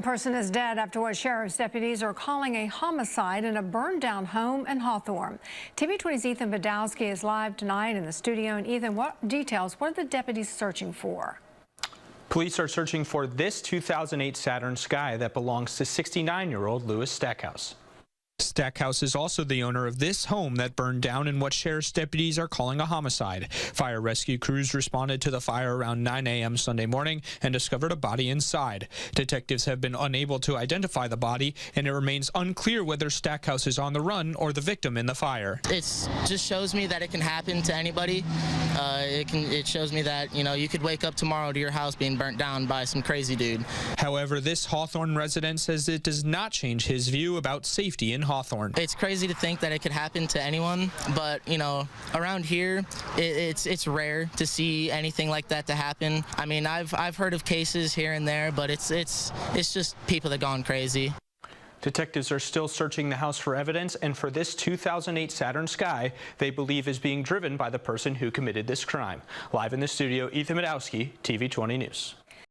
A person is dead after what sheriff's deputies are calling a homicide in a burned-down home in Hawthorne. TV 20's Ethan Badowski is live tonight in the studio. And Ethan, what are the deputies searching for? Police are searching for this 2008 Saturn Sky that belongs to 69-year-old Lewis Stackhouse. Stackhouse is also the owner of this home that burned down in what sheriff's deputies are calling a homicide. Fire rescue crews responded to the fire around 9 a.m. Sunday morning and discovered a body inside. Detectives have been unable to identify the body, and it remains unclear whether Stackhouse is on the run or the victim in the fire. It just shows me that it can happen to anybody. It shows me that, you could wake up tomorrow to your house being burnt down by some crazy dude. However, this Hawthorne resident says it does not change his view about safety in Hawthorne. It's crazy to think that it could happen to anyone, but around here it's rare to see anything like that to happen. I mean, I've heard of cases here and there, but it's just people that gone crazy. Detectives are still searching the house for evidence, and for this 2008 Saturn Sky, they believe is being driven by the person who committed this crime. Live in the studio, Ethan Badowski, TV 20 News.